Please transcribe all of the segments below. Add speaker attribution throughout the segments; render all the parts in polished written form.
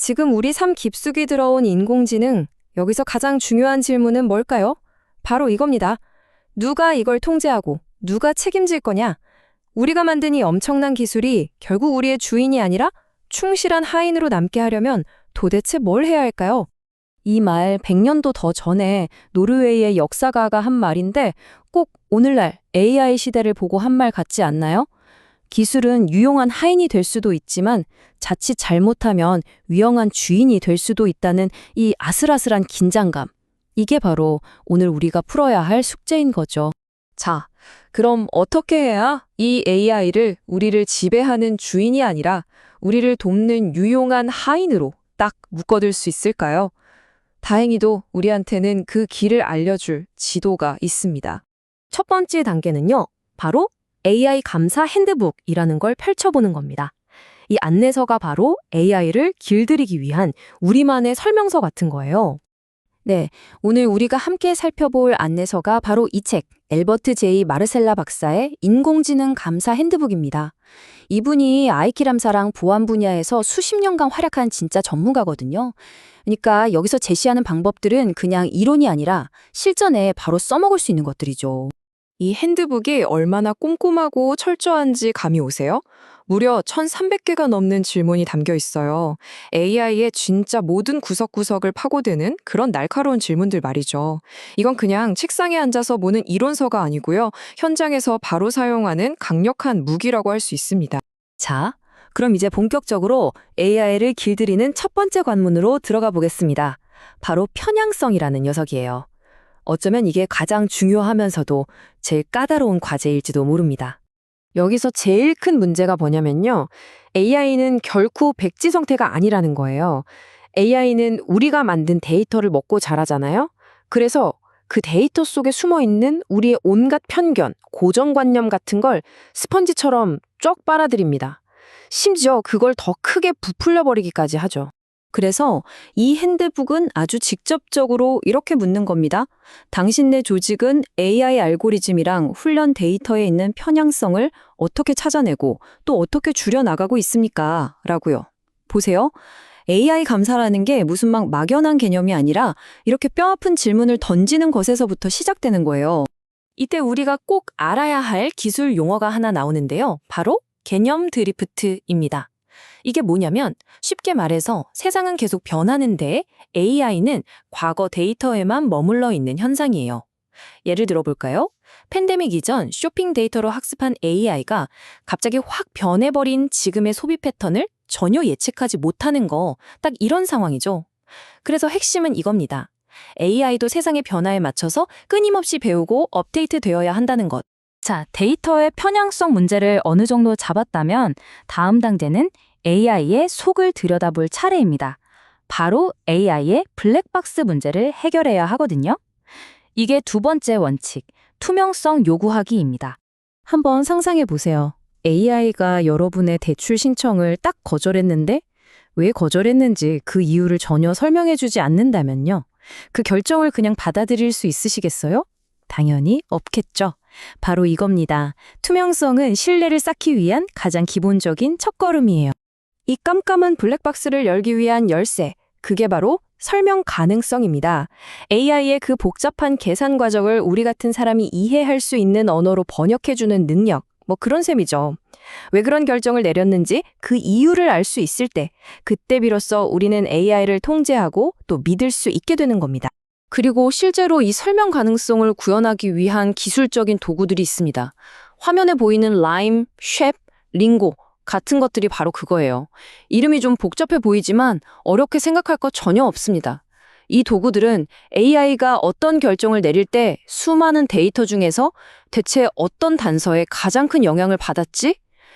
Speaker 1: 지금 우리 삶 깊숙이 들어온 인공지능, 여기서 가장 중요한 질문은 뭘까요? 바로 이겁니다. 누가 이걸 통제하고 누가 책임질 거냐? 우리가 만든 이 엄청난 기술이 결국 우리의 주인이 아니라 충실한 하인으로 남게 하려면 도대체 뭘 해야 할까요? 이 말 100년도 더 전에 노르웨이의 역사가가 한 말인데 꼭 오늘날 AI 시대를 보고 한 말 같지 않나요? 기술은 유용한 하인이 될 수도 있지만 자칫 잘못하면 위험한 주인이 될 수도 있다는 이 아슬아슬한 긴장감. 이게 바로 오늘 우리가 풀어야 할 숙제인 거죠. 자, 그럼 어떻게 해야 이 AI를 우리를 지배하는 주인이 아니라 우리를 돕는 유용한 하인으로 딱 묶어둘 수 있을까요? 다행히도 우리한테는 그 길을 알려줄 지도가 있습니다. 첫 번째 단계는요, 바로 AI 감사 핸드북이라는 걸 펼쳐보는 겁니다. 이 안내서가 바로 AI를 길들이기 위한 우리만의 설명서 같은 거예요. 네, 오늘 우리가 함께 살펴볼 안내서가 바로 이 책, 엘버트 제이 마르셀라 박사의 인공지능 감사 핸드북입니다. 이분이 IT람사랑 보안 분야에서 수십 년간 활약한 진짜 전문가거든요. 그러니까 여기서 제시하는 방법들은 그냥 이론이 아니라 실전에 바로 써먹을 수 있는 것들이죠. 이 핸드북이 얼마나 꼼꼼하고 철저한지 감이 오세요? 무려 1,300개가 넘는 질문이 담겨 있어요. AI의 진짜 모든 구석구석을 파고드는 그런 날카로운 질문들 말이죠. 이건 그냥 책상에 앉아서 보는 이론서가 아니고요. 현장에서 바로 사용하는 강력한 무기라고 할 수 있습니다. 자, 그럼 이제 본격적으로 AI를 길들이는 첫 번째 관문으로 들어가 보겠습니다. 바로 편향성이라는 녀석이에요. 어쩌면 이게 가장 중요하면서도 제일 까다로운 과제일지도 모릅니다. 여기서 제일 큰 문제가 뭐냐면요. AI는 결코 백지성태가 아니라는 거예요. AI는 우리가 만든 데이터를 먹고 자라잖아요. 그래서 그 데이터 속에 숨어있는 우리의 온갖 편견, 고정관념 같은 걸 스펀지처럼 쭉 빨아들입니다. 심지어 그걸 더 크게 부풀려버리기까지 하죠. 그래서 이 핸드북은 아주 직접적으로 이렇게 묻는 겁니다. 당신네 조직은 AI 알고리즘이랑 훈련 데이터에 있는 편향성을 어떻게 찾아내고 또 어떻게 줄여나가고 있습니까? 라고요. 보세요. AI 감사라는 게 무슨 막 막연한 개념이 아니라 이렇게 뼈아픈 질문을 던지는 것에서부터 시작되는 거예요. 이때 우리가 꼭 알아야 할 기술 용어가 하나 나오는데요. 바로 개념 드리프트입니다. 이게 뭐냐면 쉽게 말해서 세상은 계속 변하는데 AI는 과거 데이터에만 머물러 있는 현상이에요. 예를 들어 볼까요? 팬데믹 이전 쇼핑 데이터로 학습한 AI가 갑자기 확 변해버린 지금의 소비 패턴을 전혀 예측하지 못하는 거, 딱 이런 상황이죠. 그래서 핵심은 이겁니다. AI도 세상의 변화에 맞춰서 끊임없이 배우고 업데이트 되어야 한다는 것. 자, 데이터의 편향성 문제를 어느 정도 잡았다면 다음 단계는 AI의 속을 들여다볼 차례입니다. 바로 AI의 블랙박스 문제를 해결해야 하거든요. 이게 두 번째 원칙, 투명성 요구하기입니다. 한번 상상해 보세요. AI가 여러분의 대출 신청을 딱 거절했는데 왜 거절했는지 그 이유를 전혀 설명해 주지 않는다면요. 그 결정을 그냥 받아들일 수 있으시겠어요? 당연히 없겠죠. 바로 이겁니다. 투명성은 신뢰를 쌓기 위한 가장 기본적인 첫걸음이에요. 이 깜깜한 블랙박스를 열기 위한 열쇠, 그게 바로 설명 가능성입니다. AI의 그 복잡한 계산 과정을 우리 같은 사람이 이해할 수 있는 언어로 번역해주는 능력, 뭐 그런 셈이죠. 왜 그런 결정을 내렸는지 그 이유를 알 수 있을 때, 그때 비로소 우리는 AI를 통제하고 또 믿을 수 있게 되는 겁니다. 그리고 실제로 이 설명 가능성을 구현하기 위한 기술적인 도구들이 있습니다. 화면에 보이는 라임, 쉐프, 링고 같은 것들이 바로 그거예요. 이름이 좀 복잡해 보이지만 어렵게 생각할 것 전혀 없습니다. 이 도구들은 AI가 어떤 결정을 내릴 때 수많은 데이터 중에서 대체 어떤 단서에 가장 큰 영향을 받았지?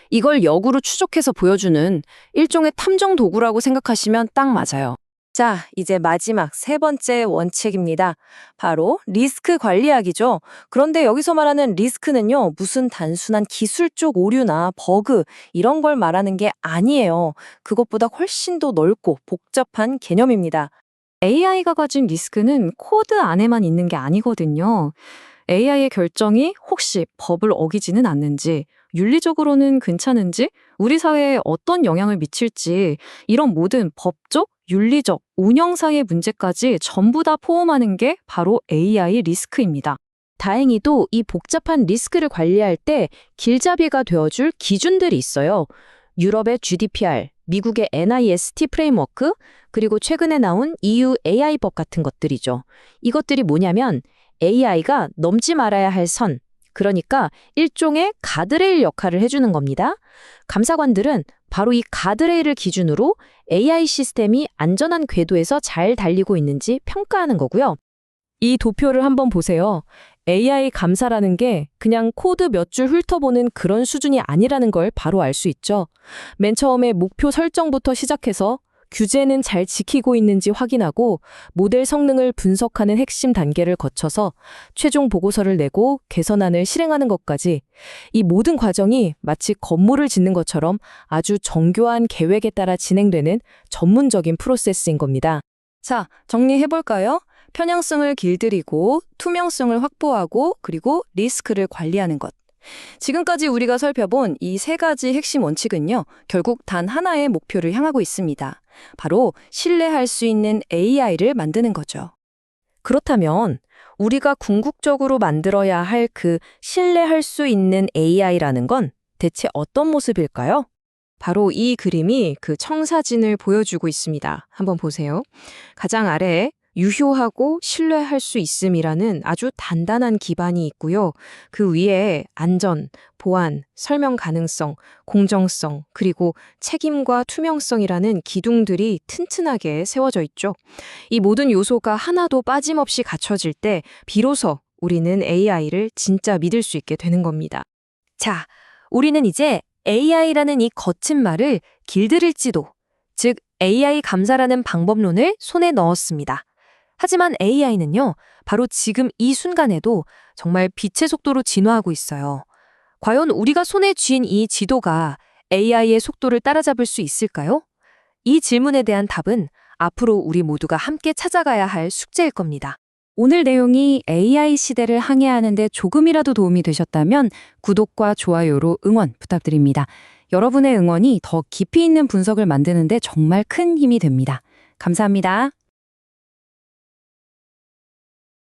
Speaker 1: 이걸 역으로 추적해서 보여주는 일종의 탐정 도구라고 생각하시면 딱 맞아요. 자, 이제 마지막 세 번째 원칙입니다. 바로 리스크 관리하기죠. 그런데 여기서 말하는 리스크는요, 무슨 단순한 기술적 오류나 버그 이런 걸 말하는 게 아니에요. 그것보다 훨씬 더 넓고 복잡한 개념입니다. AI가 가진 리스크는 코드 안에만 있는 게 아니거든요.
Speaker 2: AI의 결정이 혹시 법을 어기지는 않는지, 윤리적으로는 괜찮은지, 우리 사회에 어떤 영향을 미칠지, 이런 모든 법적, 윤리적, 운영상의 문제까지 전부 다 포함하는 게 바로 AI 리스크입니다.
Speaker 3: 다행히도 이 복잡한 리스크를 관리할 때 길잡이가 되어줄 기준들이 있어요. 유럽의 GDPR, 미국의 NIST 프레임워크, 그리고 최근에 나온 EU AI법 같은 것들이죠. 이것들이 뭐냐면 AI가 넘지 말아야 할 선, 그러니까 일종의 가드레일 역할을 해주는 겁니다. 감사관들은 바로 이 가드레일을 기준으로 AI 시스템이 안전한 궤도에서 잘 달리고 있는지 평가하는 거고요.
Speaker 1: 이 도표를 한번 보세요. AI 감사라는 게 그냥 코드 몇 줄 훑어보는 그런 수준이 아니라는 걸 바로 알 수 있죠. 맨 처음에 목표 설정부터 시작해서 규제는 잘 지키고 있는지 확인하고 모델 성능을 분석하는 핵심 단계를 거쳐서 최종 보고서를 내고 개선안을 실행하는 것까지 이 모든 과정이 마치 건물을 짓는 것처럼 아주 정교한 계획에 따라 진행되는 전문적인 프로세스인 겁니다. 자, 정리해볼까요? 편향성을 길들이고 투명성을 확보하고 그리고 리스크를 관리하는 것. 지금까지 우리가 살펴본 이 세 가지 핵심 원칙은요, 결국 단 하나의 목표를 향하고 있습니다. 바로 신뢰할 수 있는 AI를 만드는 거죠. 그렇다면 우리가 궁극적으로 만들어야 할 그 신뢰할 수 있는 AI라는 건 대체 어떤 모습일까요? 바로 이 그림이 그 청사진을 보여주고 있습니다. 한번 보세요. 가장 아래에 유효하고 신뢰할 수 있음이라는 아주 단단한 기반이 있고요. 그 위에 안전, 보안, 설명 가능성, 공정성, 그리고 책임과 투명성이라는 기둥들이 튼튼하게 세워져 있죠. 이 모든 요소가 하나도 빠짐없이 갖춰질 때 비로소 우리는 AI를 진짜 믿을 수 있게 되는 겁니다. 자, 우리는 이제 AI라는 이 거친 말을 길들일지도, 즉 AI 감사라는 방법론을 손에 넣었습니다. 하지만 AI는요, 바로 지금 이 순간에도 정말 빛의 속도로 진화하고 있어요. 과연 우리가 손에 쥔 이 지도가 AI의 속도를 따라잡을 수 있을까요? 이 질문에 대한 답은 앞으로 우리 모두가 함께 찾아가야 할 숙제일 겁니다.
Speaker 2: 오늘 내용이 AI 시대를 항해하는 데 조금이라도 도움이 되셨다면 구독과 좋아요로 응원 부탁드립니다. 여러분의 응원이 더 깊이 있는 분석을 만드는 데 정말 큰 힘이 됩니다. 감사합니다.